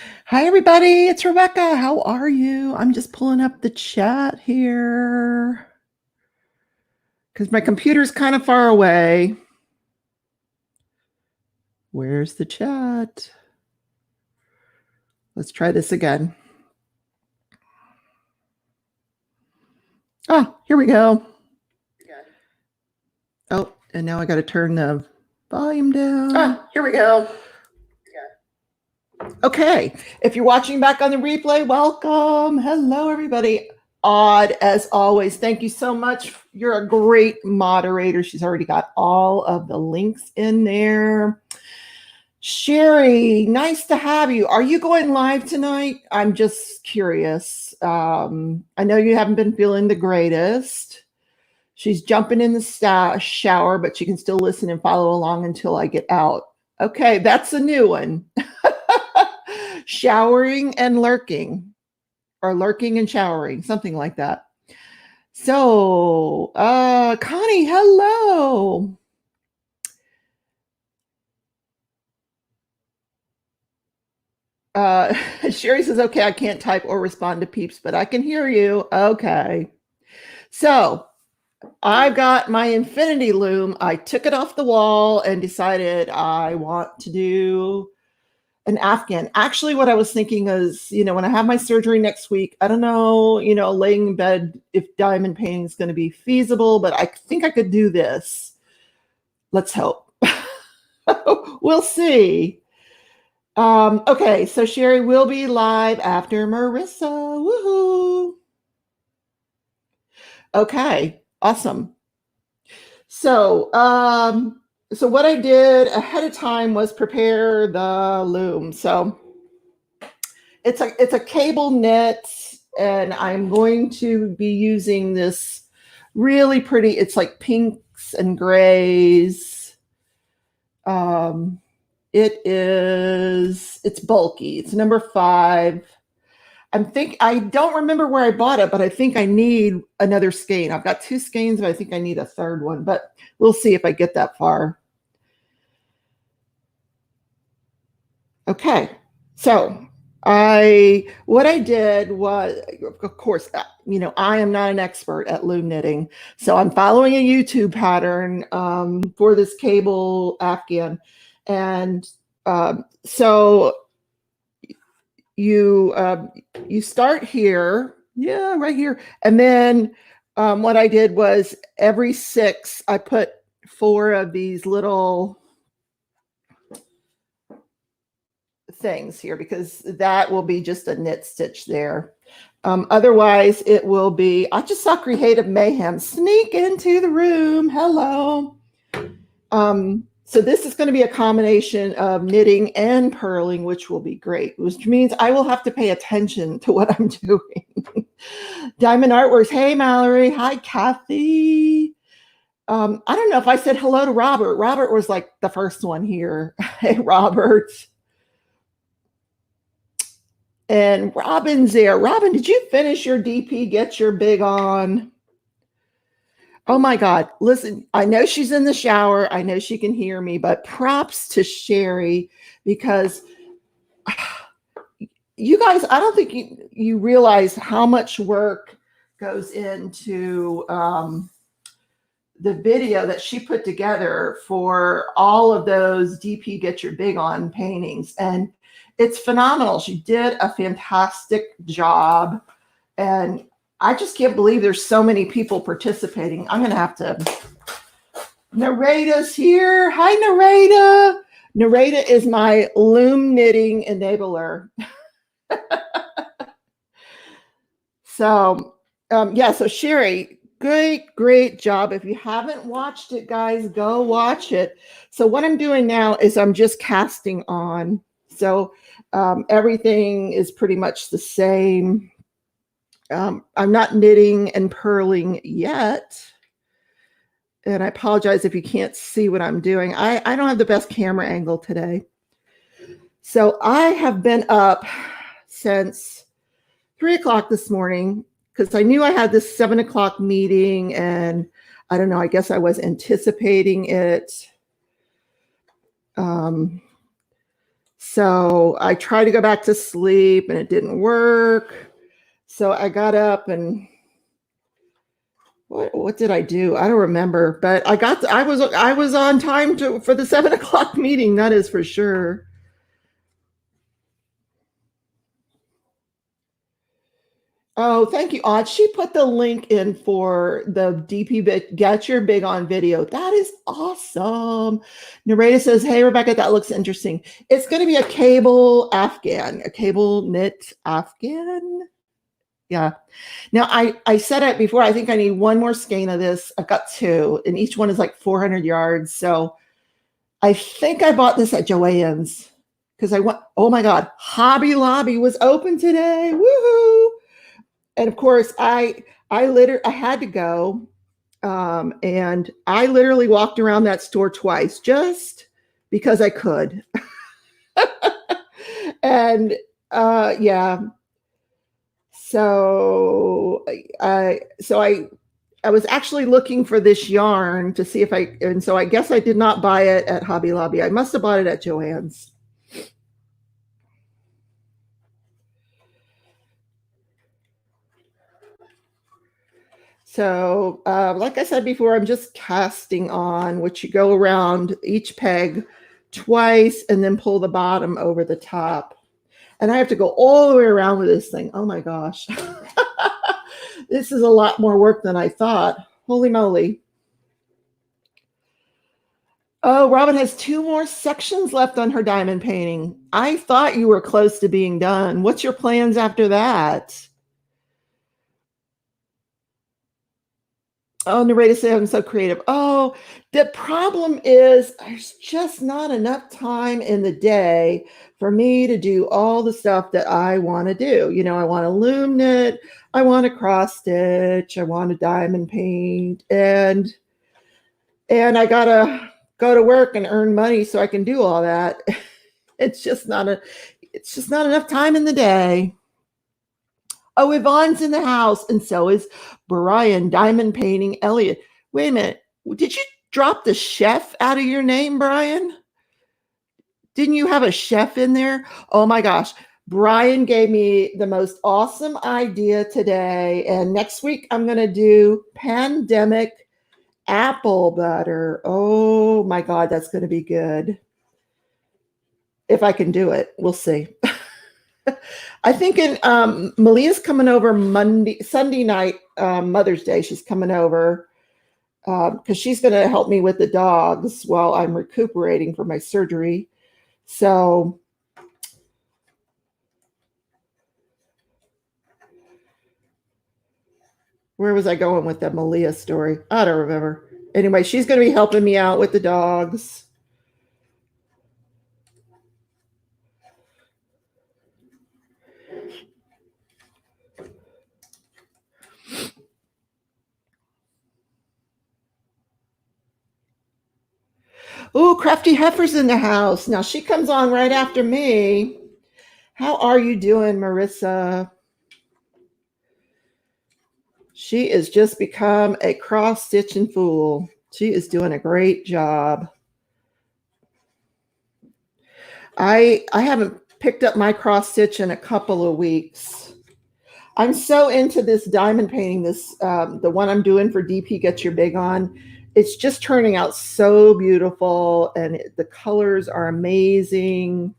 Hi, everybody. It's Rebecca. How are you? I'm just pulling up the chat here because my computer's kind of far away. Where's the chat? Let's try this again. Oh, here we go. Oh, and now I got to turn the volume down. Oh, here we go. Okay. If you're watching back on the replay, welcome. Hello, everybody. Odd as always. Thank you so much. You're a great moderator. She's already got all of the links in there. Sherry, nice to have you. Are you going live tonight? I'm just curious. I know you haven't been feeling the greatest. She's jumping in the shower, but she can still listen and follow along until I get out. Okay, that's a new one. Showering and lurking, or lurking and showering, something like that. So, Connie, hello. Sherry says, okay, I can't type or respond to peeps, but I can hear you. Okay. So I've got my infinity loom. I took it off the wall and decided I want to do an Afghan. Actually, what I was thinking is, when I have my surgery next week, I don't know, laying in bed if diamond painting is going to be feasible, but I think I could do this. Let's hope. We'll see. Okay, so Sherry will be live after Marissa. Woohoo! Okay, awesome. So, so what I did ahead of time was prepare the loom. So it's a cable knit, and I'm going to be using this really pretty. It's like pinks and grays. It's bulky. It's number 5. I don't remember where I bought it, but I think I need another skein. I've got 2 skeins, but I think I need a third one, but we'll see if I get that far. Okay. So what I did was, of course, I am not an expert at loom knitting, so I'm following a YouTube pattern for this cable afghan, and so you start here, yeah, right here, and then what I did was every 6, I put 4 of these little things here because that will be just a knit stitch there. Otherwise, it will be, I just saw Creative Mayhem sneak into the room. Hello. So this is going to be a combination of knitting and purling, which will be great, which means I will have to pay attention to what I'm doing. Diamond Artworks. Hey, Mallory. Hi, Kathy. I don't know if I said hello to Robert. Robert was like the first one here. Hey, Robert. And Robin's there. Robin, did you finish your DP? Get your big on. Oh my God. Listen, I know she's in the shower. I know she can hear me, but props to Sherry because you guys, I don't think you realize how much work goes into the video that she put together for all of those DP Get Your Big On paintings. And it's phenomenal. She did a fantastic job. And I just can't believe there's so many people participating. I'm going to have to. Narita's here. Hi, Narita. Narita is my loom knitting enabler. So, so Sherry, great job. If you haven't watched it, guys, go watch it. So what I'm doing now is I'm just casting on. So everything is pretty much the same. I'm not knitting and purling yet. And I apologize if you can't see what I'm doing. I don't have the best camera angle today. So I have been up since 3 o'clock this morning because I knew I had this 7 o'clock meeting, and I don't know, I guess I was anticipating it. So I tried to go back to sleep and it didn't work. So I got up and what did I do? I don't remember, but I was on time for the 7 o'clock meeting. That is for sure. Oh, thank you, Aunt. She put the link in for the DP bit. Get your big on video. That is awesome. Narrator says, "Hey, Rebecca, that looks interesting. It's going to be a cable Afghan, a cable knit Afghan." Yeah. Now I said it before. I think I need one more skein of this. I've got two, and each one is like 400 yards. So I think I bought this at Joann's because I went. Oh my God, Hobby Lobby was open today. Woohoo! And of course, I had to go, and I literally walked around that store twice just because I could. And yeah, so I was actually looking for this yarn to see if and so I guess I did not buy it at Hobby Lobby. I must have bought it at Joann's. So, like I said before, I'm just casting on, which you go around each peg twice and then pull the bottom over the top. And I have to go all the way around with this thing. Oh my gosh. This is a lot more work than I thought. Holy moly. Oh, Robin has 2 more sections left on her diamond painting. I thought you were close to being done. What's your plans after that? Oh, narrator said I'm so creative. Oh, the problem is there's just not enough time in the day for me to do all the stuff that I want to do. You know, I want to loom knit, I want to cross stitch, I want to diamond paint, and I gotta go to work and earn money so I can do all that. It's just not enough time in the day. Oh, Yvonne's in the house, and so is Brian, diamond painting Elliot. Wait a minute. Did you drop the chef out of your name, Brian? Didn't you have a chef in there? Oh my gosh. Brian gave me the most awesome idea today. And next week, I'm going to do pandemic apple butter. Oh my God, that's going to be good. If I can do it, we'll see. I think Malia's coming over Sunday night, Mother's Day. She's coming over because she's going to help me with the dogs while I'm recuperating from my surgery. So where was I going with that Malia story? I don't remember. Anyway, she's going to be helping me out with the dogs. Ooh, Crafty Heifer's in the house. Now she comes on right after me. How are you doing, Marissa? She has just become a cross-stitching fool. She is doing a great job. I haven't picked up my cross stitch in a couple of weeks. I'm so into this diamond painting, this the one I'm doing for DP Get Your Big On. It's just turning out so beautiful, and the colors are amazing.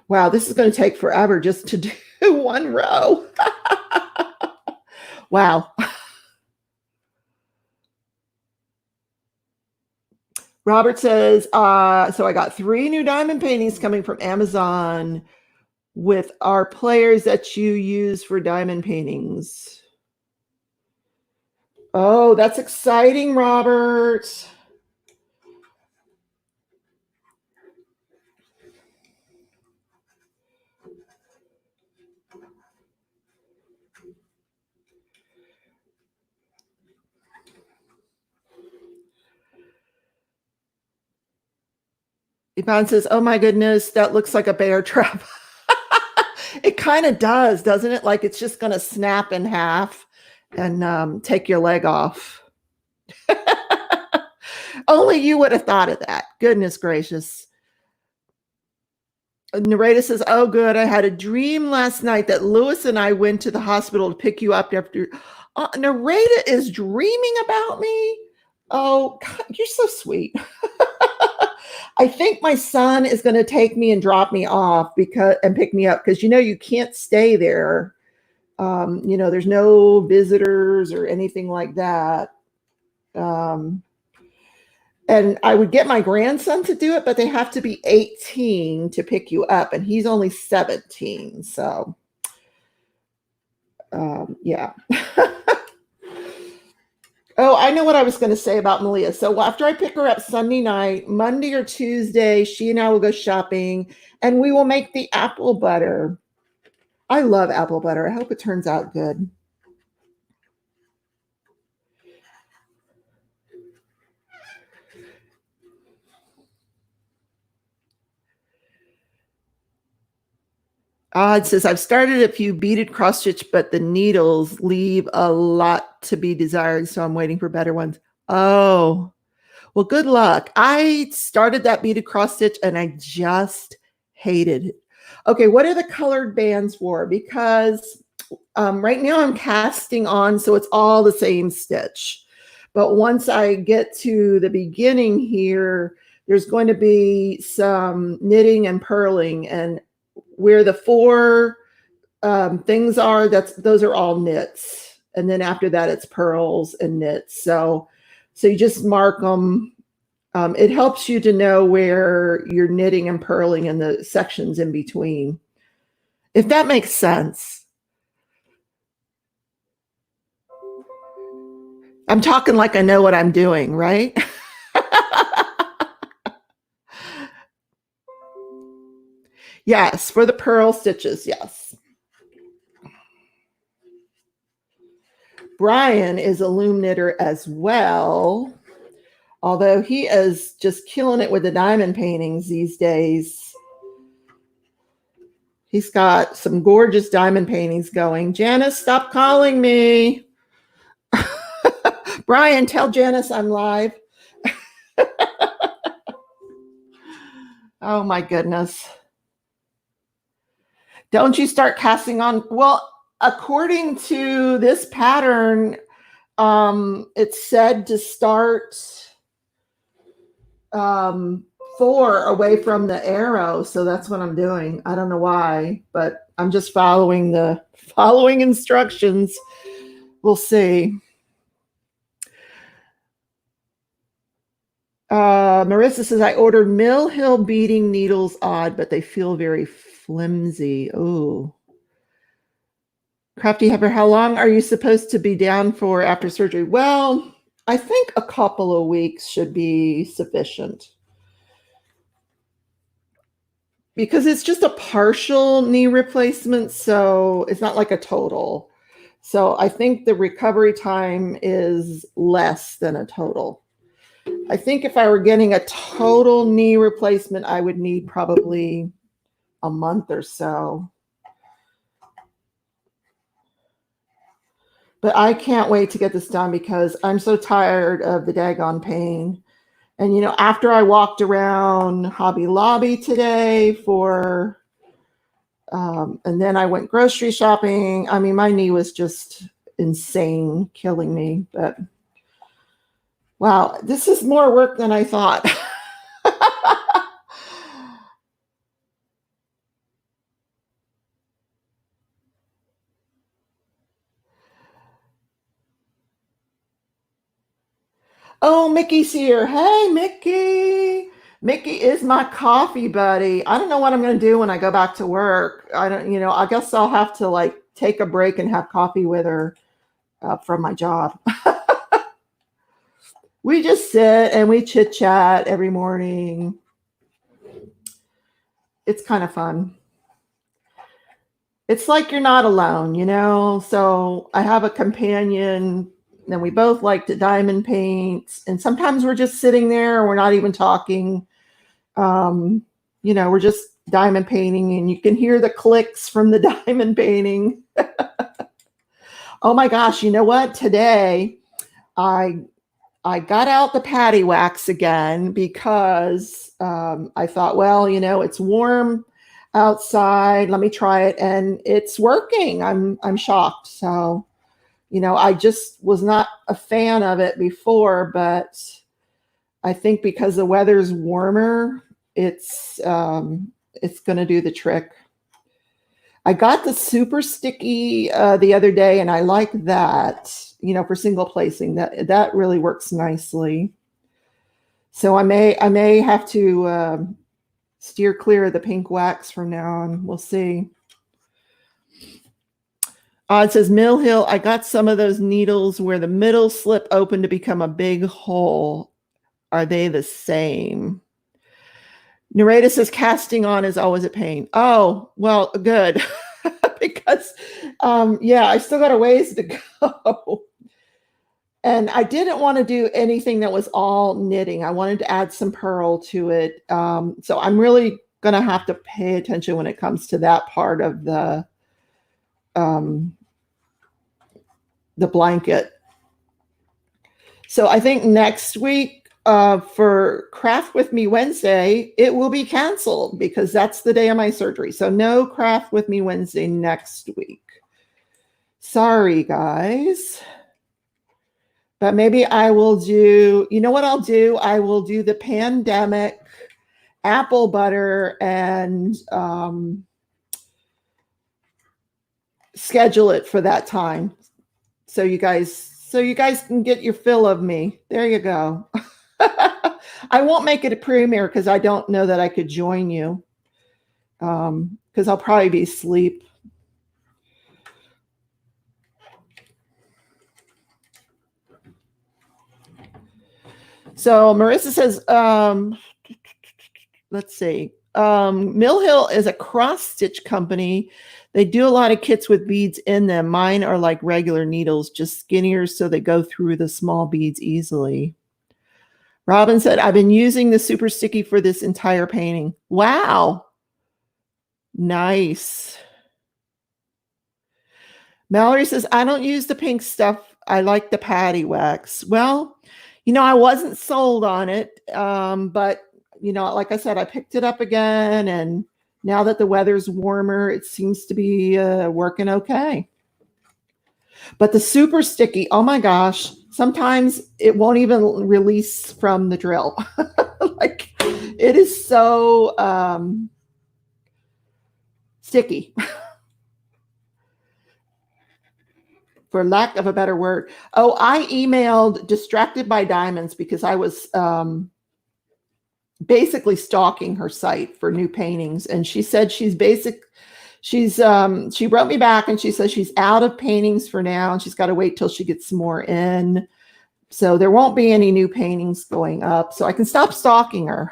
Wow, this is going to take forever just to do one row. Wow. Robert says, so I got 3 new diamond paintings coming from Amazon with our players that you use for diamond paintings. Oh, that's exciting, Robert. Yvonne says, oh my goodness, that looks like a bear trap. It kind of does, doesn't it? Like it's just going to snap in half and take your leg off. Only you would have thought of that. Goodness gracious. Narita says, oh, good. I had a dream last night that Lewis and I went to the hospital to pick you up after. Narita is dreaming about me. Oh, God, you're so sweet. I think my son is going to take me and drop me off and pick me up because, you can't stay there. There's no visitors or anything like that. And I would get my grandson to do it, but they have to be 18 to pick you up, and he's only 17. So, yeah. Oh, I know what I was going to say about Malia. So after I pick her up Sunday night, Monday or Tuesday, she and I will go shopping, and we will make the apple butter. I love apple butter. I hope it turns out good. It says, I've started a few beaded cross stitch, but the needles leave a lot to be desired, so I'm waiting for better ones. Oh, well, good luck. I started that beaded cross stitch and I just hated it. Okay, what are the colored bands for? Because right now I'm casting on, so it's all the same stitch. But once I get to the beginning here, there's going to be some knitting and purling, and where the four things are, those are all knits. And then after that, it's purls and knits. So you just mark them. It helps you to know where you're knitting and purling in the sections in between, if that makes sense. I'm talking like I know what I'm doing, right? Yes, for the purl stitches, yes. Brian is a loom knitter as well, although he is just killing it with the diamond paintings these days. He's got some gorgeous diamond paintings going. Janice, stop calling me. Brian, tell Janice I'm live. Oh my goodness. Don't you start casting on? Well, according to this pattern, it's said to start 4 away from the arrow. So that's what I'm doing. I don't know why, but I'm just following instructions. We'll see. Marissa says, I ordered Mill Hill beading needles odd, but they feel very flimsy. Oh. Crafty Heifer, how long are you supposed to be down for after surgery? Well, I think a couple of weeks should be sufficient. Because it's just a partial knee replacement, so it's not like a total. So I think the recovery time is less than a total. I think if I were getting a total knee replacement, I would need probably a month or so. But I can't wait to get this done because I'm so tired of the daggone pain. And, after I walked around Hobby Lobby today and then I went grocery shopping. I mean, my knee was just insane, killing me. But wow, this is more work than I thought. Oh, Mickey's here. Hey, Mickey. Mickey is my coffee buddy. I don't know what I'm going to do when I go back to work. I guess I'll have to take a break and have coffee with her from my job. We just sit and we chit chat every morning. It's kind of fun. It's like you're not alone, So I have a companion, and we both like to diamond paint. And sometimes we're just sitting there and we're not even talking. We're just diamond painting, and you can hear the clicks from the diamond painting. Oh my gosh, you know what? Today, I I got out the patty wax again because I thought, well, it's warm outside. Let me try it, and it's working. I'm shocked. So, I just was not a fan of it before, but I think because the weather's warmer, it's going to do the trick. I got the super sticky the other day, and I like that, for single placing. That really works nicely. So I may have to steer clear of the pink wax from now on. We'll see. It says Mill Hill. I got some of those needles where the middle slip open to become a big hole. Are they the same? Narrator says casting on is always a pain. Oh, well, good. Because, yeah, I still got a ways to go. And I didn't want to do anything that was all knitting. I wanted to add some purl to it. So I'm really going to have to pay attention when it comes to that part of the blanket. So I think next week for Craft With Me Wednesday, it will be canceled because that's the day of my surgery. So no Craft With Me Wednesday next week. Sorry, guys. But maybe I will do, what I'll do? I will do the pandemic apple butter and schedule it for that time. So you guys can get your fill of me. There you go. I won't make it a premiere because I don't know that I could join you. Because I'll probably be asleep. So Marissa says, let's see. Mill Hill is a cross stitch company. They do a lot of kits with beads in them. Mine are like regular needles, just skinnier, so they go through the small beads easily. Robin said, I've been using the super sticky for this entire painting. Wow. Nice. Mallory says, I don't use the pink stuff. I like the patty wax. Well, I wasn't sold on it. But, like I said, I picked it up again. And now that the weather's warmer, it seems to be working okay. But the super sticky, oh my gosh, sometimes it won't even release from the drill. Like it is so sticky. For lack of a better word. Oh, I emailed Distracted by Diamonds because I was basically stalking her site for new paintings. And she said she wrote me back and she says she's out of paintings for now and she's got to wait till she gets more in. So there won't be any new paintings going up. So I can stop stalking her.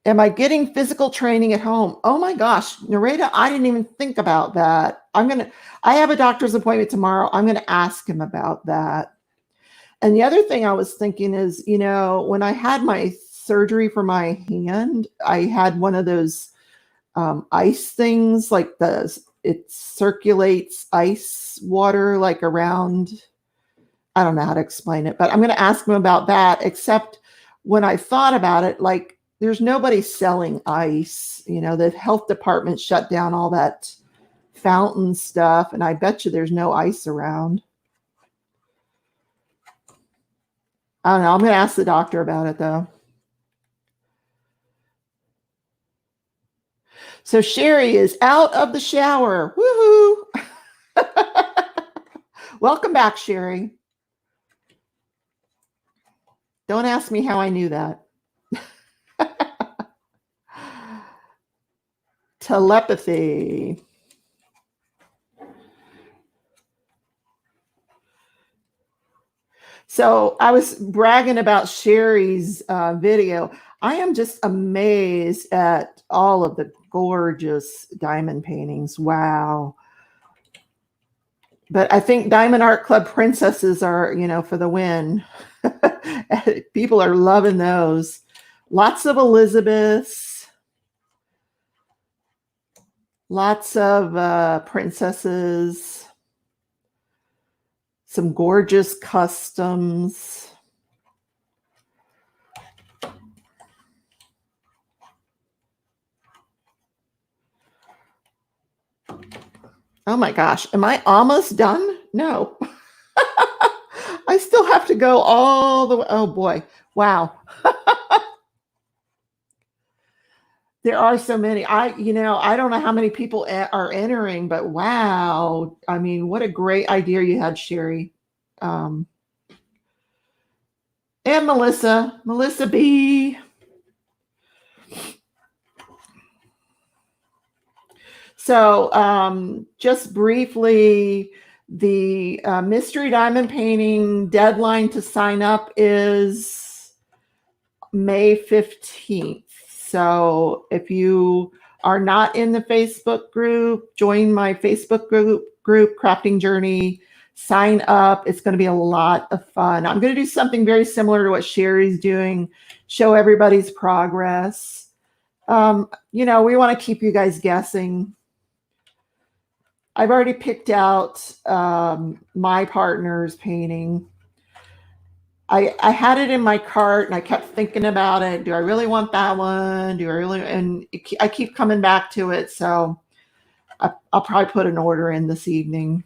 Am I getting physical training at home? Oh my gosh, Nareda, I didn't even think about that. I have a doctor's appointment tomorrow. I'm going to ask him about that. And the other thing I was thinking is, when I had my surgery for my hand, I had one of those ice things, like it circulates ice water like around, I don't know how to explain it, but I'm going to ask him about that, except when I thought about it, like, there's nobody selling ice. The health department shut down all that fountain stuff, and I bet you there's no ice around. I don't know. I'm going to ask the doctor about it, though. So Sherry is out of the shower. Woohoo! Welcome back, Sherry. Don't ask me how I knew that. Telepathy. So I was bragging about Sherry's video. I am just amazed at all of the gorgeous diamond paintings. Wow. But I think Diamond Art Club princesses are, for the win. People are loving those. Lots of Elizabeths. Lots of princesses. some gorgeous customs. Oh my gosh, am I almost done? No. I still have to go all the way. Oh boy. Wow. There are so many. I don't know how many people are entering, but wow. I mean, what a great idea you had, Sherry. Um, and Melissa B. So, just briefly, the mystery diamond painting deadline to sign up is May 15th. So, if you are not in the Facebook group, join my Facebook group Crafting Journey. Sign up. It's going to be a lot of fun. I'm going to do something very similar to what Sherry's doing, show everybody's progress. We want to keep you guys guessing. I've already picked out my partner's painting. I had it in my cart and I kept thinking about it. Do I really want that one? And I keep coming back to it. So I'll probably put an order in this evening.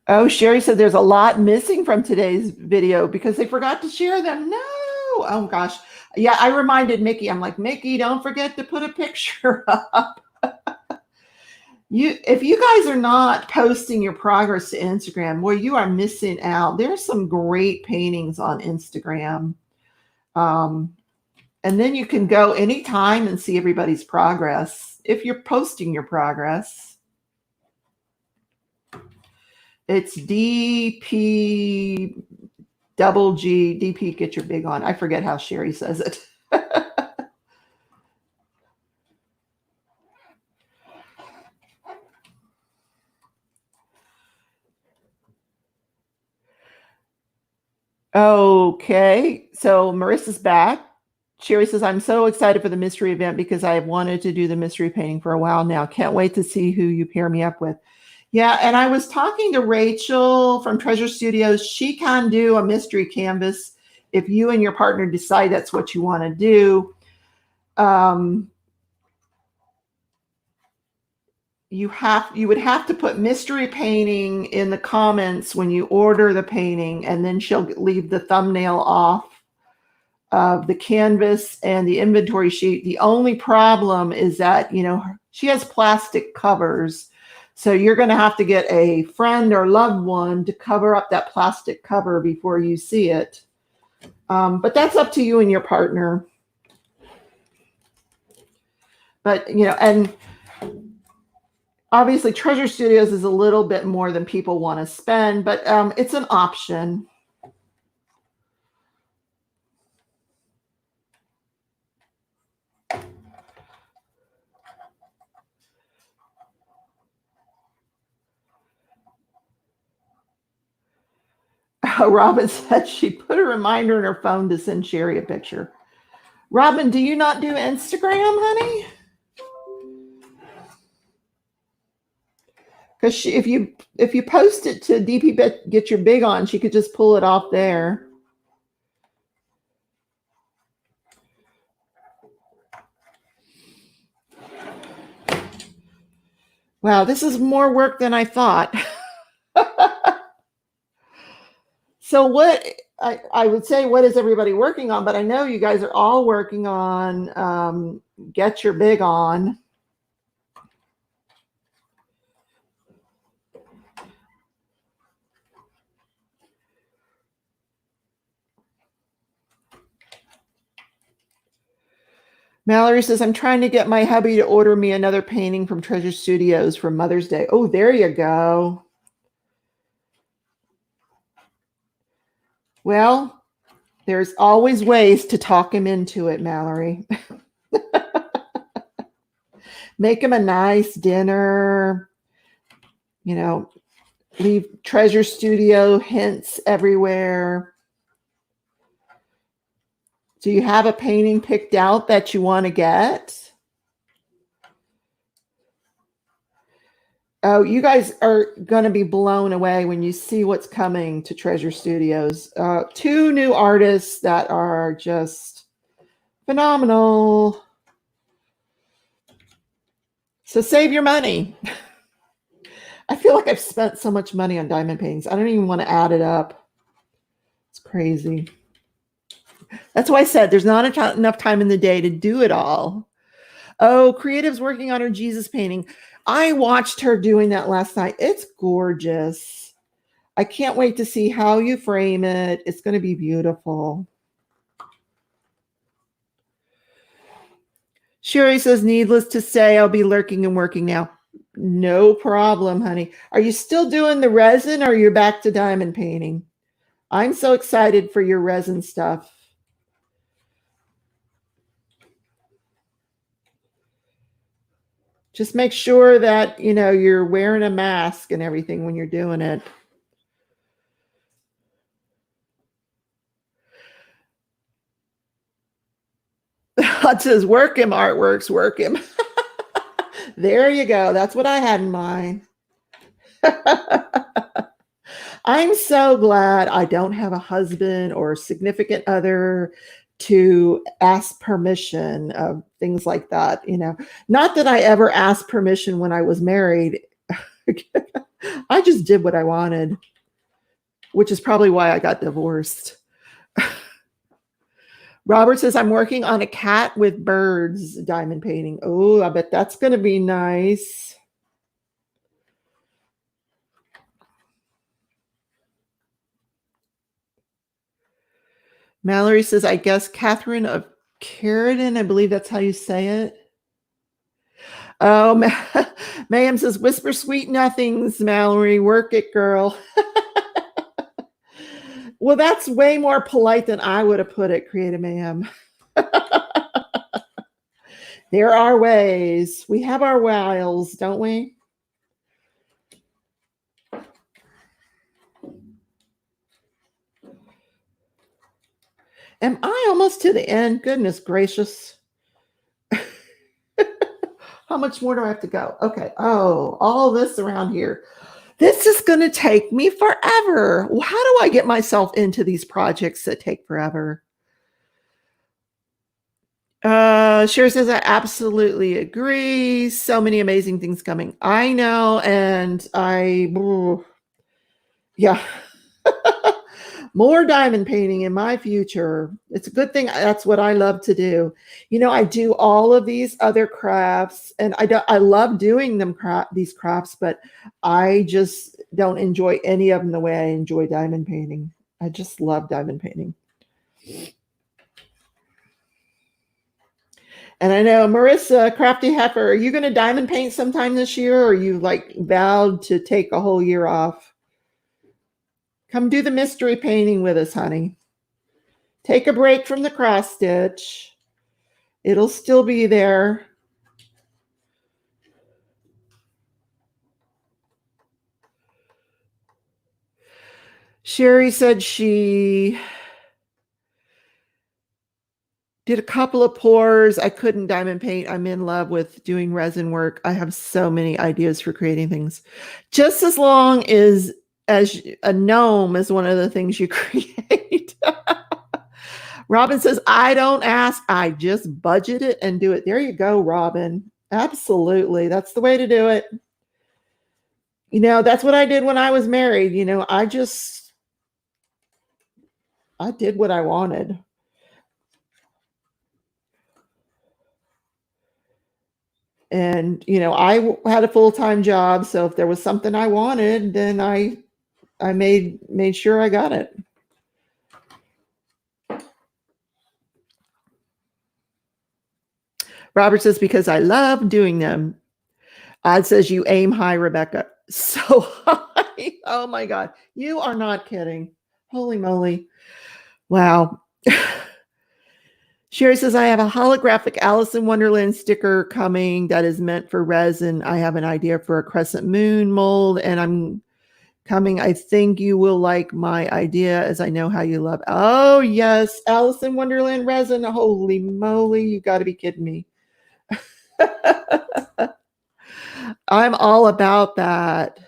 Oh, Sherry said there's a lot missing from today's video because they forgot to share them. No. Oh gosh. Yeah, I reminded Mickey. I'm like, Mickey, don't forget to put a picture up. If you guys are not posting your progress to Instagram, well, you are missing out. There's some great paintings on Instagram. And then you can go anytime and see everybody's progress if you're posting your progress. It's DP double G, DP get your big on. I forget how Sherry says it. Okay, so Marissa's back. Sherry says, I'm so excited for the mystery event because I have wanted to do the mystery painting for a while now. Can't wait to see who you pair me up with. Yeah, and I was talking to Rachel from Treasure Studios. She can do a mystery canvas if you and your partner decide that's what you want to do. You would have to put mystery painting in the comments when you order the painting, and then she'll leave the thumbnail off of the canvas and the inventory sheet. The only problem is that, she has plastic covers. So you're going to have to get a friend or loved one to cover up that plastic cover before you see it. But that's up to you and your partner. But, and obviously Treasure Studios is a little bit more than people want to spend, but it's an option. Robin said she put a reminder in her phone to send Sherry a picture. Robin, do you not do Instagram, honey? Because if you post it to DP Get Your Big On, she could just pull it off there. Wow, this is more work than I thought. So what I would say, what is everybody working on? But I know you guys are all working on Get Your Big On. Mallory says, I'm trying to get my hubby to order me another painting from Treasure Studios for Mother's Day. Oh, there you go. Well, there's always ways to talk him into it, Mallory. Make them a nice dinner, you know, leave Treasure Studio hints everywhere. Do you have a painting picked out that you want to get? Oh, you guys are going to be blown away when you see what's coming to Treasure Studios. Two new artists that are just phenomenal. So save your money. I feel like I've spent so much money on diamond paintings. I don't even want to add it up. It's crazy. That's why I said there's not enough time in the day to do it all. Oh, Creative's working on her Jesus painting. I watched her doing that last night. It's gorgeous. I can't wait to see how you frame it. It's going to be beautiful. Sherry says, needless to say, I'll be lurking and working now. No problem, honey. Are you still doing the resin or you're back to diamond painting? I'm so excited for your resin stuff. Just make sure that, you're wearing a mask and everything when you're doing it. It says, work him, artworks, work him. There you go. That's what I had in mind. I'm so glad I don't have a husband or a significant other to ask permission of things like that. Not that I ever asked permission when I was married. I just did what I wanted, which is probably why I got divorced. Robert says, I'm working on a cat with birds diamond painting. Oh, I bet that's going to be nice. Mallory says, I guess Catherine of Carradine. I believe that's how you say it. Oh, Mayhem says, whisper sweet nothings, Mallory. Work it, girl. Well, that's way more polite than I would have put it, Creative Mayhem. There are ways. We have our wiles, don't we? Am I almost to the end? Goodness gracious. How much more do I have to go? Okay. Oh, all this around here. This is going to take me forever. How do I get myself into these projects that take forever? Sherry says, I absolutely agree. So many amazing things coming. I know. And yeah. More diamond painting in my future. It's a good thing. That's what I love to do. I do all of these other crafts, and I love doing these crafts, but I just don't enjoy any of them the way I enjoy diamond painting. I just love diamond painting. And I know Marissa, Crafty Heifer, are you going to diamond paint sometime this year, or are you vowed to take a whole year off? Come do the mystery painting with us, honey. Take a break from the cross stitch. It'll still be there. Sherry said she did a couple of pours. I couldn't diamond paint. I'm in love with doing resin work. I have so many ideas for creating things. Just as long as a gnome is one of the things you create. Robin says, I don't ask. I just budget it and do it. There you go, Robin. Absolutely. That's the way to do it. That's what I did when I was married. I did what I wanted. And, I had a full-time job. So if there was something I wanted, then I made sure I got it. Robert says, because I love doing them. Odd says, you aim high, Rebecca. So high. Oh my God. You are not kidding. Holy moly. Wow. Sherry says, I have a holographic Alice in Wonderland sticker coming that is meant for resin. I have an idea for a crescent moon mold, and I'm coming. I think you will like my idea as I know how you love. Oh, yes. Alice in Wonderland resin. Holy moly. You got to be kidding me. I'm all about that.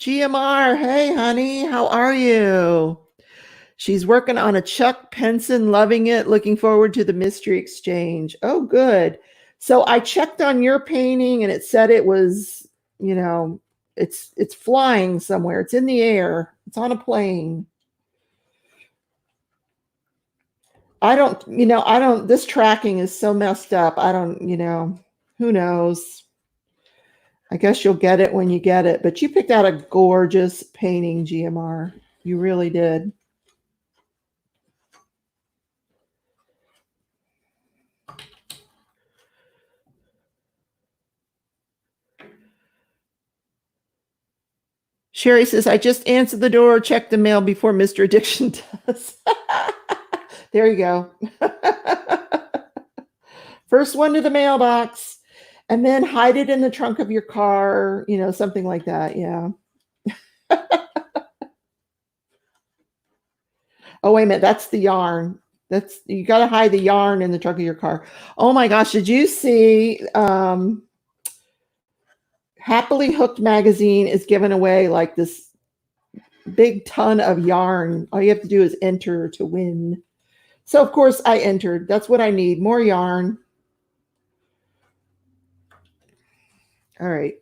GMR. Hey, honey. How are you? She's working on a Chuck Penson, loving it, looking forward to the mystery exchange. Oh, good. So I checked on your painting and it said it was, it's flying somewhere. It's in the air. It's on a plane. This tracking is so messed up. Who knows? I guess you'll get it when you get it. But you picked out a gorgeous painting, GMR. You really did. Sherry says, I just answered the door, check the mail before Mr. Addiction does. There you go. First one to the mailbox, and then hide it in the trunk of your car, something like that. Yeah. Oh, wait a minute. That's the yarn. You got to hide the yarn in the trunk of your car. Oh my gosh. Did you see Happily Hooked magazine is giving away like this big ton of yarn. All you have to do is enter to win. So of course I entered. That's what I need. More yarn. All right.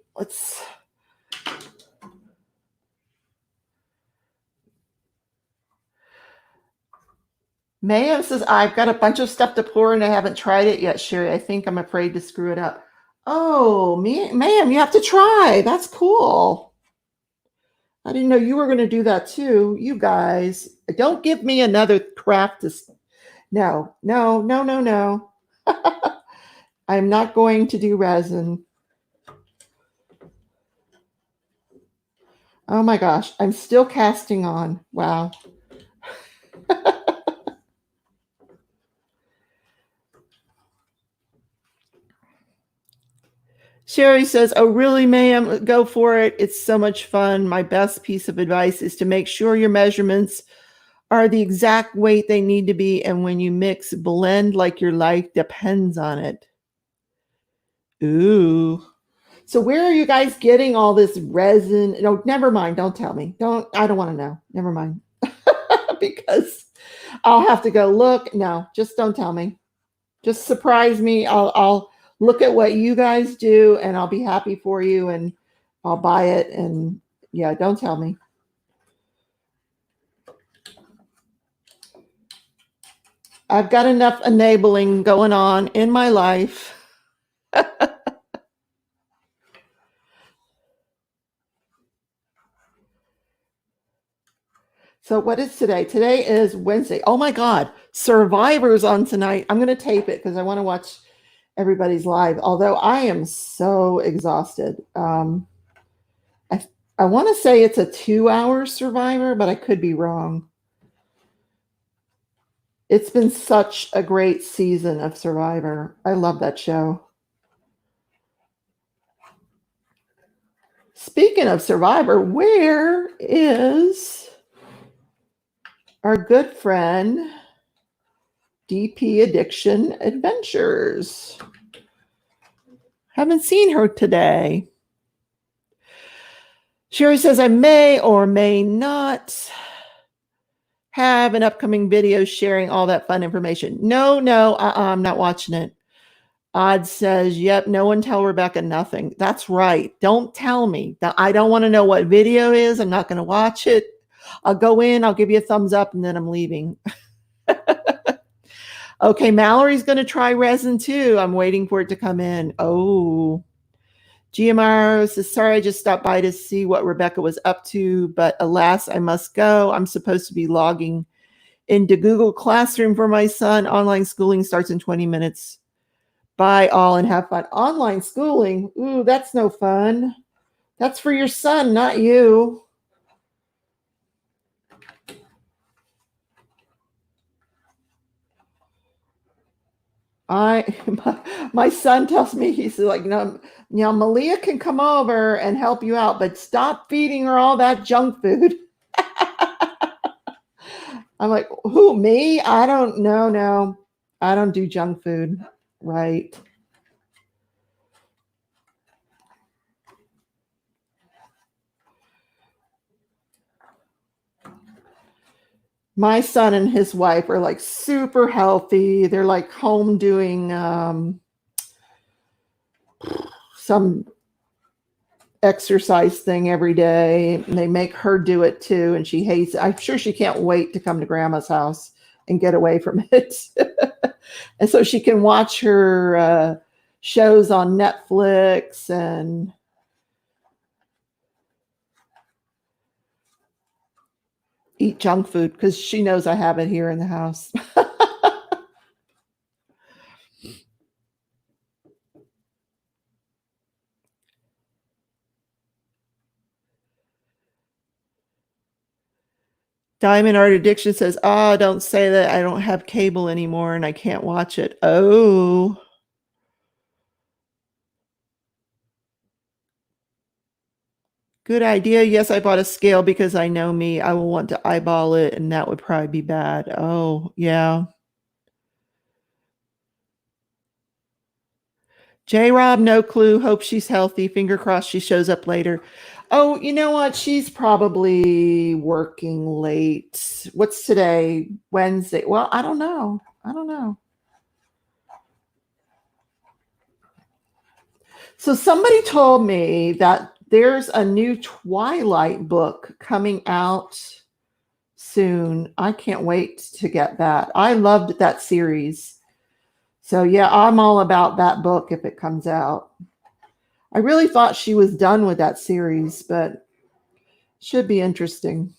Mayhem says, I've got a bunch of stuff to pour and I haven't tried it yet, Sherry. I think I'm afraid to screw it up. Oh, Mayhem, you have to try. That's cool. I didn't know you were going to do that too. You guys, don't give me another craft to... No. I'm not going to do resin. Oh my gosh, I'm still casting on. Wow. Sherry says, oh, really, ma'am? Go for it. It's so much fun. My best piece of advice is to make sure your measurements are the exact weight they need to be. And when you mix, blend like your life depends on it. Ooh. So where are you guys getting all this resin? No, never mind. Don't tell me. I don't want to know. Never mind. Because I'll have to go look. No, just don't tell me. Just surprise me. I'll look at what you guys do and I'll be happy for you and I'll buy it. And yeah, don't tell me. I've got enough enabling going on in my life. So what is today? Today is Wednesday. Oh my God, Survivor's on tonight. I'm going to tape it because I want to watch everybody's live. Although I am so exhausted. I want to say it's a 2-hour Survivor, but I could be wrong. It's been such a great season of Survivor. I love that show. Speaking of Survivor, where is our good friend DP Addiction Adventures? Haven't seen her today. Sherry says, I may or may not have an upcoming video sharing all that fun information. No, I'm not watching it. Odd says, yep, no one tell Rebecca nothing. That's right. Don't tell me. I don't want to know what video is. I'm not going to watch it. I'll go in, I'll give you a thumbs up, and then I'm leaving. Okay, Mallory's going to try resin too. I'm waiting for it to come in. Oh. GMR says, sorry, I just stopped by to see what Rebecca was up to, but alas, I must go. I'm supposed to be logging into Google Classroom for my son. Online schooling starts in 20 minutes. Bye all and have fun. Online schooling? Ooh, that's no fun. That's for your son, not you. I my son tells me, he's like, no, Malia can come over and help you out, but stop feeding her all that junk food. I'm like, who, me? I don't know. No, I don't do junk food. Right. My son and his wife are like super healthy. They're like home doing some exercise thing every day. And they make her do it too, and she hates it. I'm sure she can't wait to come to grandma's house and get away from it. And so she can watch her shows on Netflix and eat junk food because she knows I have it here in the house. Diamond Art Addiction says, "Oh, don't say that. I don't have cable anymore and I can't watch it." Oh. Good idea. Yes, I bought a scale because I know me. I will want to eyeball it, and that would probably be bad. Oh, yeah. J Rob, no clue. Hope she's healthy. Finger crossed she shows up later. Oh, you know what? She's probably working late. What's today? Wednesday. Well, I don't know. I don't know. So somebody told me that there's a new Twilight book coming out soon. I can't wait to get that. I loved that series. So yeah, I'm all about that book if it comes out. I really thought she was done with that series, but should be interesting.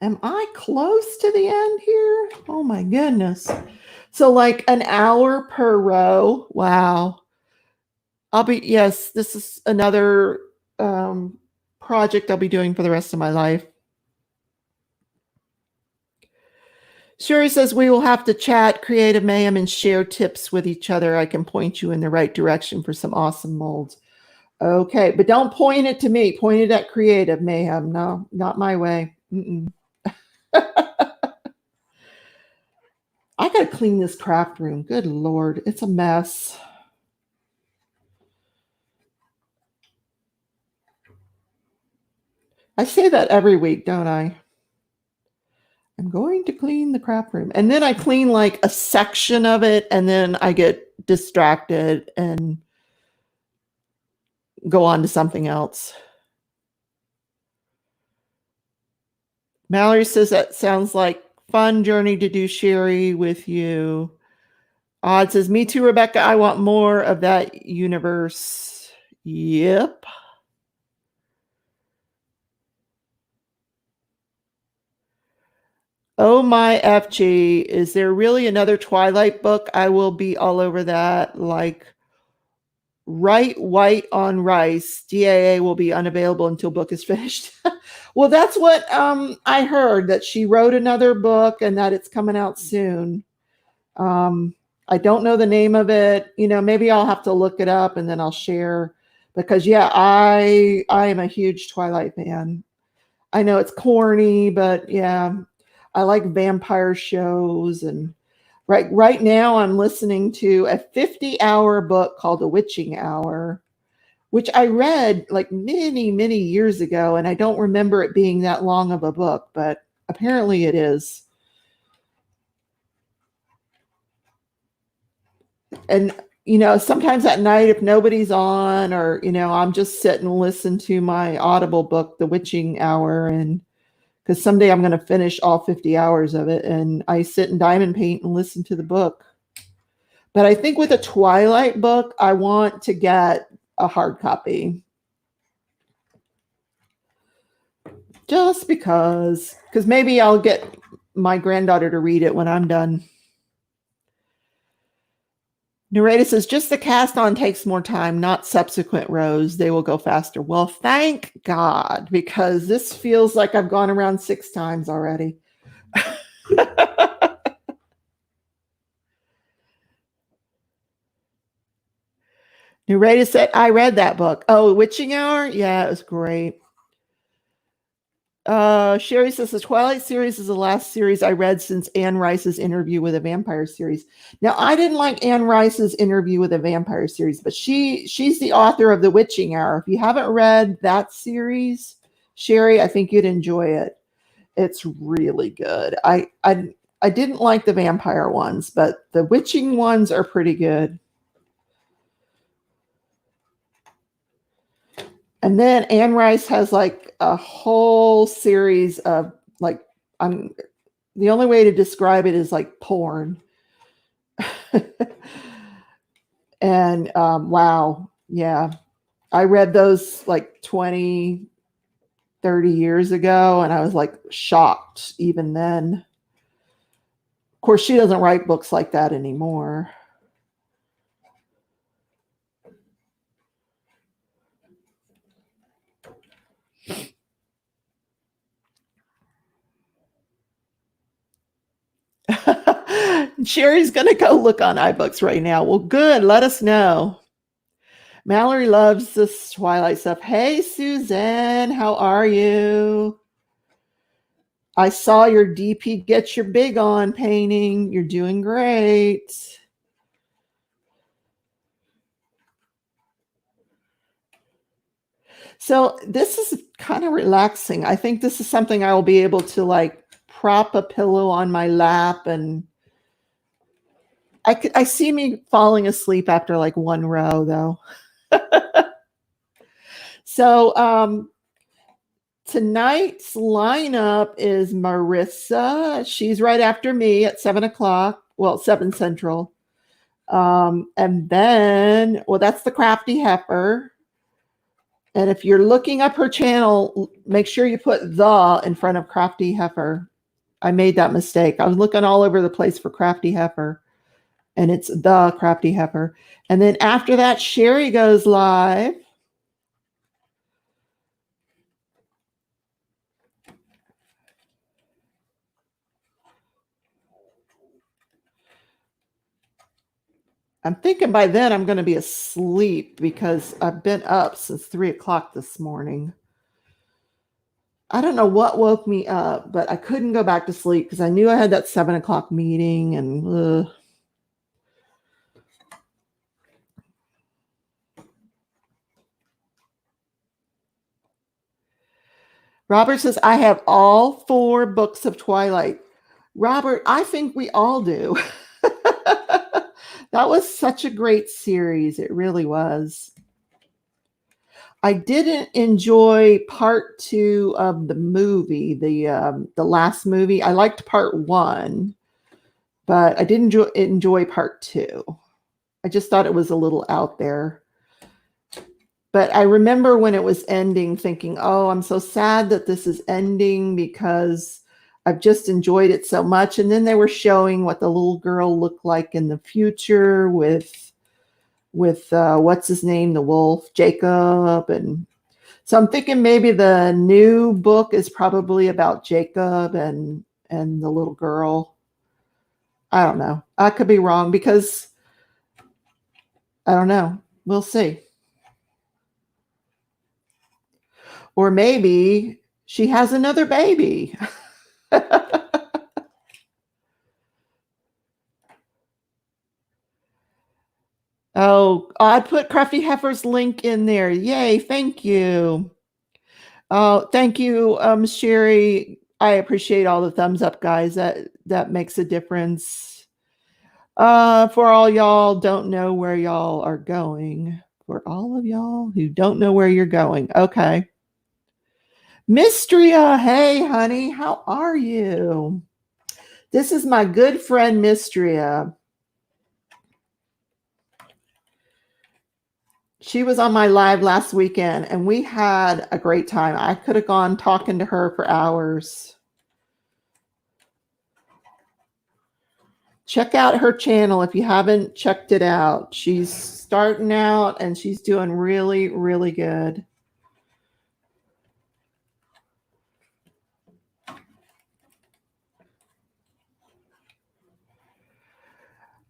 Am I close to the end here? Oh my goodness. So like an hour per row. Wow. Yes, this is another project I'll be doing for the rest of my life. Sherry says we will have to chat Creative Mayhem and share tips with each other. I can point you in the right direction for some awesome molds. Okay, but don't point it to me. Point it at Creative Mayhem. No, not my way. I got to clean this craft room. Good Lord, it's a mess. I say that every week, don't I? I'm going to clean the craft room. And then I clean like a section of it, and then I get distracted and go on to something else. Mallory says that sounds like fun journey to do Sherry with you. Odd says, me too, Rebecca. I want more of that universe. Yep. Oh my FG, is there really another Twilight book? I will be all over that. Like, write white on rice. DAA will be unavailable until book is finished. Well, that's what I heard, that she wrote another book and that it's coming out soon. I don't know the name of it. Maybe I'll have to look it up and then I'll share, because yeah, I am a huge Twilight fan. I know it's corny, but yeah, I like vampire shows. And right now I'm listening to a 50-hour book called The Witching Hour, which I read like many, many years ago, and I don't remember it being that long of a book, but apparently it is. And sometimes at night, if nobody's on, or I'm just sitting and listen to my Audible book, The Witching Hour, and because someday I'm going to finish all 50 hours of it, and I sit in diamond paint and listen to the book. But I think with a Twilight book, I want to get a hard copy. Just because maybe I'll get my granddaughter to read it when I'm done. Narrator says, just the cast on takes more time, not subsequent rows. They will go faster. Well, thank God, because this feels like I've gone around 6 times already. Narrator said, I read that book. Oh, Witching Hour? Yeah, it was great. Sherry says the Twilight series is the last series I read since Anne Rice's Interview with a Vampire series. Now, I didn't like Anne Rice's Interview with a Vampire series, but she's the author of The Witching Hour. If you haven't read that series, Sherry, I think you'd enjoy it. It's really good. I didn't like the vampire ones, but the witching ones are pretty good. And then Anne Rice has like a whole series of like I'm the only way to describe it is like porn. And wow, yeah. I read those like 20, 30 years ago, and I was like shocked even then. Of course, she doesn't write books like that anymore. Sherry's going to go look on iBooks right now. Well, good. Let us know. Mallory loves this Twilight stuff. Hey, Suzanne, how are you? I saw your DP Get Your Big On painting. You're doing great. So this is kind of relaxing. I think this is something I will be able to like prop a pillow on my lap, and I see me falling asleep after like one row though. So tonight's lineup is Marissa. She's right after me at 7:00. Well, 7 Central. And then, well, that's the Crafty Heifer. And if you're looking up her channel, make sure you put the in front of Crafty Heifer. I made that mistake. I was looking all over the place for Crafty Heifer, and it's the Crafty Heifer. And then after that, Sherry goes live. I'm thinking by then I'm going to be asleep because I've been up since 3:00 this morning. I don't know what woke me up, but I couldn't go back to sleep because I knew I had that 7:00 meeting, and Robert says, I have all 4 books of Twilight. Robert, I think we all do. That was such a great series. It really was. I didn't enjoy part 2 of the movie, the last movie. I liked part 1, but I didn't enjoy part 2. I just thought it was a little out there. But I remember when it was ending thinking, oh, I'm so sad that this is ending because I've just enjoyed it so much. And then they were showing what the little girl looked like in the future with what's his name, the wolf, Jacob. And so I'm thinking maybe the new book is probably about Jacob and the little girl. I don't know. I could be wrong because I don't know. We'll see. Or maybe she has another baby. Oh, I put Crafty Heifer's link in there. Yay, thank you. Oh, thank you, Sherry. I appreciate all the thumbs up, guys. That makes a difference. For all y'all don't know where y'all are going. For all of y'all who don't know where you're going. Okay. Mistria, hey honey, how are you? This is my good friend Mistria. She was on my live last weekend and we had a great time. I could have gone talking to her for hours. Check out her channel if you haven't checked it out. She's starting out and she's doing really, really good.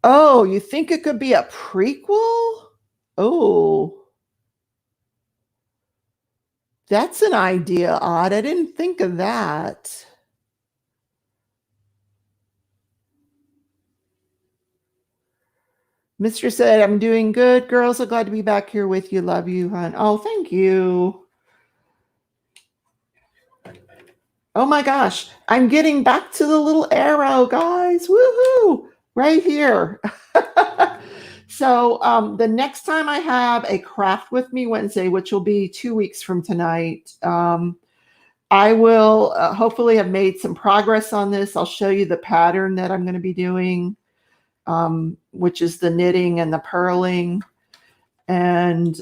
Oh, you think it could be a prequel? Oh, that's an idea, Odd. I didn't think of that. Mr. said, I'm doing good, girls. So glad to be back here with you. Love you, hon. Oh, thank you. Oh my gosh. I'm getting back to the little arrow, guys. Woohoo! Right here. So the next time I have a craft with me Wednesday, which will be 2 weeks from tonight, I will hopefully have made some progress on this. I'll show you the pattern that I'm going to be doing, which is the knitting and the purling. And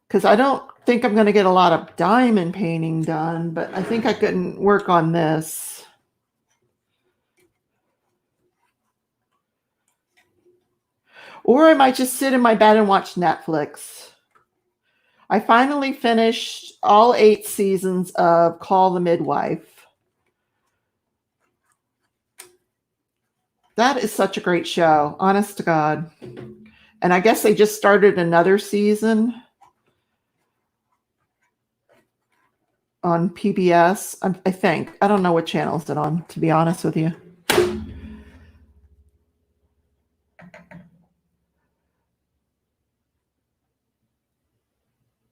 because I don't think I'm going to get a lot of diamond painting done, but I think I can work on this. Or I might just sit in my bed and watch Netflix. I finally finished all 8 seasons of Call the Midwife. That is such a great show, honest to God. And I guess they just started another season on PBS, I think. I don't know what channel it's on, to be honest with you.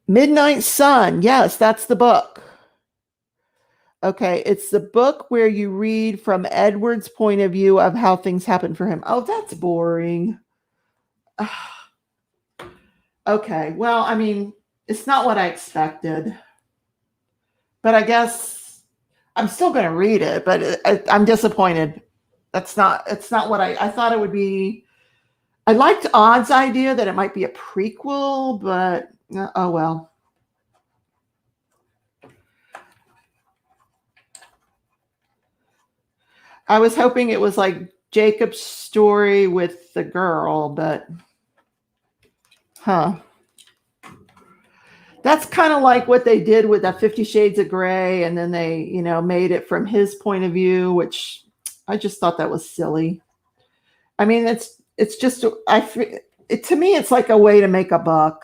Midnight Sun. Yes, that's the book. Okay, it's the book where you read from Edward's point of view of how things happen for him. Oh, that's boring. Okay, well, I mean, it's not what I expected. But I guess I'm still going to read it, but I'm disappointed. It's not what I thought it would be. I liked Odd's idea that it might be a prequel, but oh well. I was hoping it was like Jacob's story with the girl, but huh. That's kind of like what they did with that 50 Shades of Grey, and then they, made it from his point of view, which I just thought that was silly. I mean, it's just to me, it's like a way to make a buck.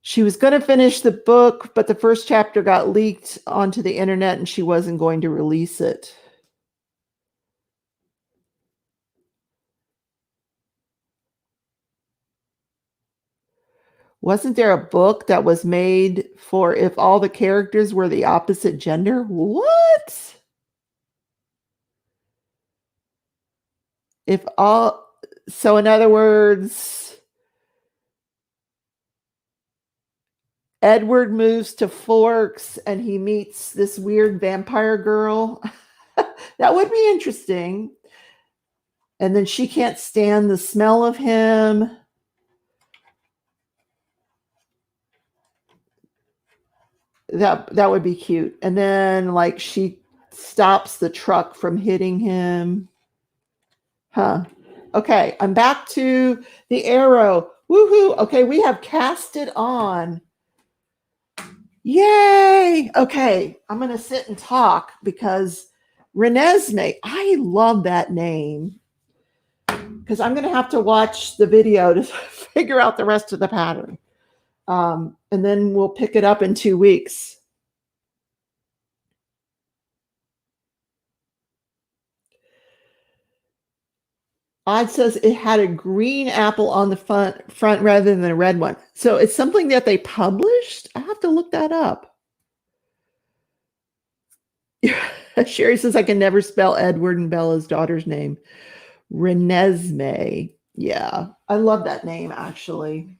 She was going to finish the book, but the first chapter got leaked onto the internet and she wasn't going to release it. Wasn't there a book that was made for if all the characters were the opposite gender? What? So in other words, Edward moves to Forks and he meets this weird vampire girl. That would be interesting. And then she can't stand the smell of him. That would be cute. And then like she stops the truck from hitting him. Huh. Okay, I'm back to the arrow. Woohoo. Okay, we have cast it on. Yay. Okay, I'm going to sit and talk because Renesmee, I love that name. Because I'm going to have to watch the video to figure out the rest of the pattern. And then we'll pick it up in 2 weeks. Odd says it had a green apple on the front rather than a red one. So it's something that they published? I have to look that up. Sherry says I can never spell Edward and Bella's daughter's name. Renesmee. Yeah, I love that name, actually.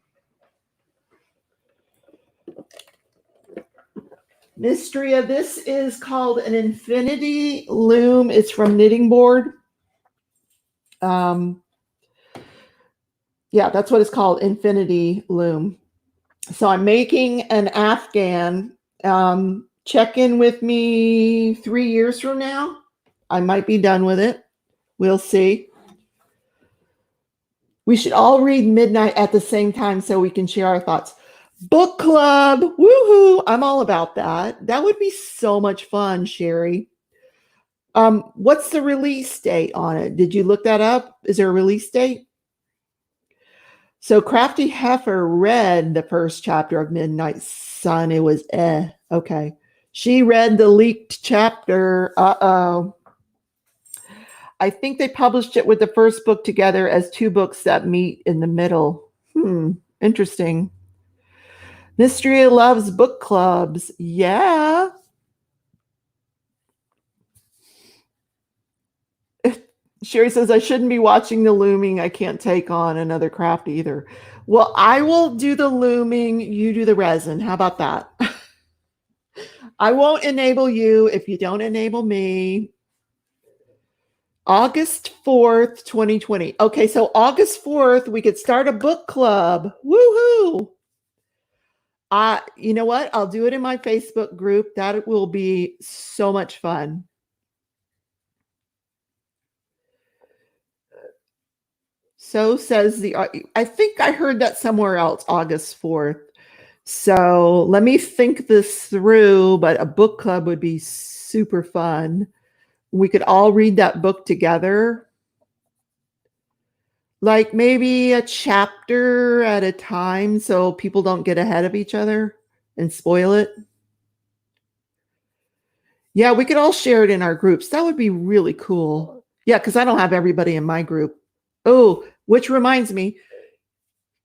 Mystria, this is called an infinity loom. It's from Knitting Board. Yeah, that's what it's called, infinity loom. So I'm making an afghan. Check in with me 3 years from now. I might be done with it. We'll see. We should all read Midnight at the same time so we can share our thoughts. Book club. Woohoo. I'm all about that. That would be so much fun, Sherry. What's the release date on it? Did you look that up? Is there a release date? So Crafty Heifer read the first chapter of Midnight Sun. It was okay. She read the leaked chapter. Uh-oh. I think they published it with the first book together as two books that meet in the middle. Interesting. Mystery loves book clubs. Yeah. Sherry says, I shouldn't be watching the looming. I can't take on another craft either. Well, I will do the looming. You do the resin. How about that? I won't enable you if you don't enable me. August 4th, 2020. Okay, so August 4th, we could start a book club. Woohoo! You know what? I'll do it in my Facebook group. That will be so much fun. So says I think I heard that somewhere else, August 4th. So let me think this through, but a book club would be super fun. We could all read that book together. Like maybe a chapter at a time so people don't get ahead of each other and spoil it. Yeah, we could all share it in our groups. That would be really cool. Yeah, because I don't have everybody in my group. Oh, which reminds me,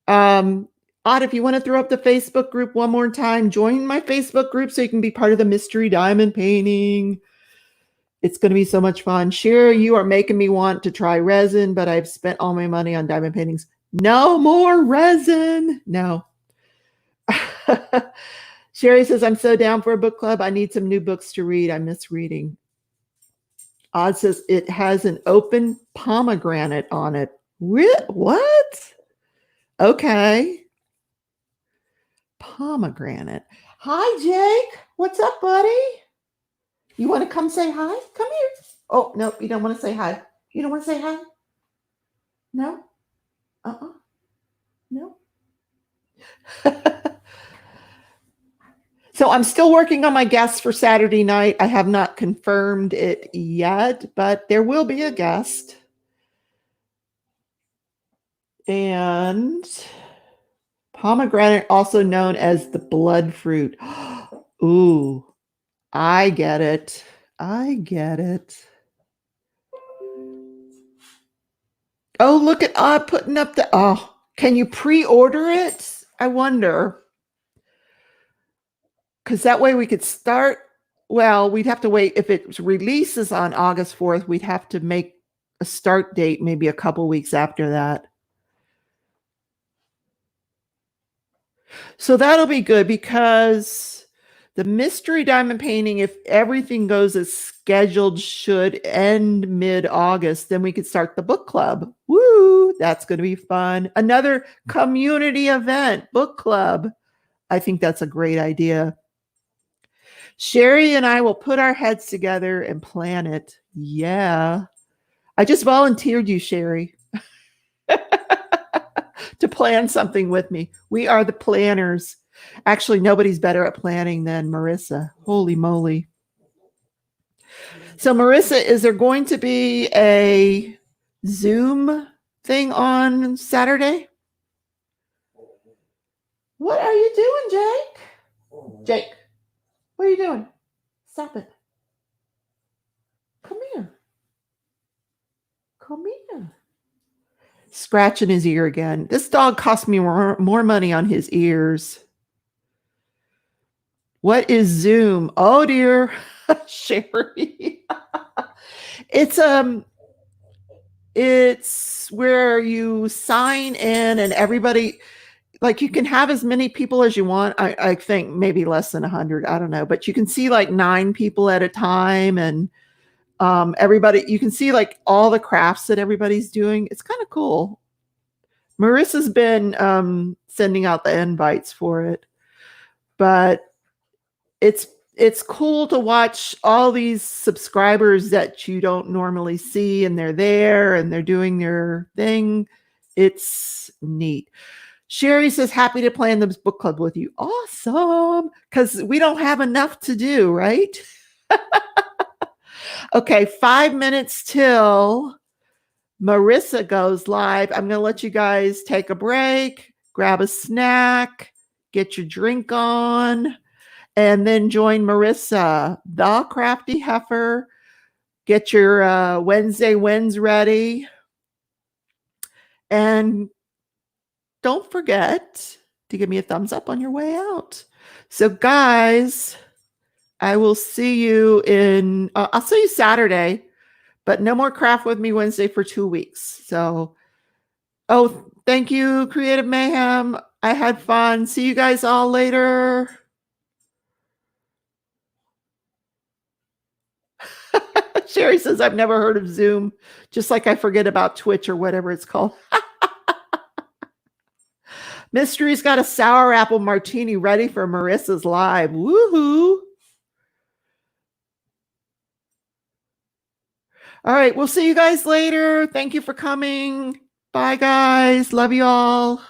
Odd, if you want to throw up the Facebook group one more time, join my Facebook group so you can be part of the mystery diamond painting. It's going to be so much fun. Shira, you are making me want to try resin, but I've spent all my money on diamond paintings. No more resin. No. Sherry says, I'm so down for a book club. I need some new books to read. I miss reading. Odd says, it has an open pomegranate on it. What? Okay. Pomegranate. Hi, Jake. What's up, buddy? You want to come say hi? Come here. Oh, no, you don't want to say hi. You don't want to say hi? No? No? So I'm still working on my guest for Saturday night. I have not confirmed it yet, but there will be a guest. And pomegranate, also known as the blood fruit. Ooh, I get it. I get it. Oh, look at putting up the, can you pre-order it? I wonder. Because that way we could start. Well, we'd have to wait. If it releases on August 4th, we'd have to make a start date maybe a couple weeks after that. So that'll be good because the mystery diamond painting, if everything goes as scheduled, should end mid-August. Then we could start the book club. Woo! That's going to be fun. Another community event, book club. I think that's a great idea. Sherry and I will put our heads together and plan it. Yeah. I just volunteered you, Sherry, to plan something with me. We are the planners. Actually, nobody's better at planning than Marissa. Holy moly. So, Marissa, is there going to be a Zoom thing on Saturday? What are you doing, Jake? Jake, what are you doing? Stop it. Come here. Come here. Scratching his ear again. This dog cost me more money on his ears. What is Zoom? Oh dear, Sherry. It's where you sign in and everybody, like you can have as many people as you want. I think maybe less than 100. I don't know, but you can see like 9 people at a time, and everybody, you can see like all the crafts that everybody's doing. It's kind of cool. Marissa's been sending out the invites for it, but it's cool to watch all these subscribers that you don't normally see, and they're there and they're doing their thing. It's neat. Sherry says, happy to plan this book club with you. Awesome. Because we don't have enough to do, right? Okay, 5 minutes till Marissa goes live. I'm going to let you guys take a break, grab a snack, get your drink on, and then join Marissa, the crafty heifer. Get your Wednesday wins ready. And don't forget to give me a thumbs up on your way out. So, guys, I will see you I'll see you Saturday, but no more Craft With Me Wednesday for 2 weeks. So, thank you, Creative Mayhem. I had fun. See you guys all later. Sherry says, I've never heard of Zoom, just like I forget about Twitch or whatever it's called. Mystery's got a sour apple martini ready for Marissa's live. Woohoo! All right, we'll see you guys later. Thank you for coming. Bye, guys. Love you all.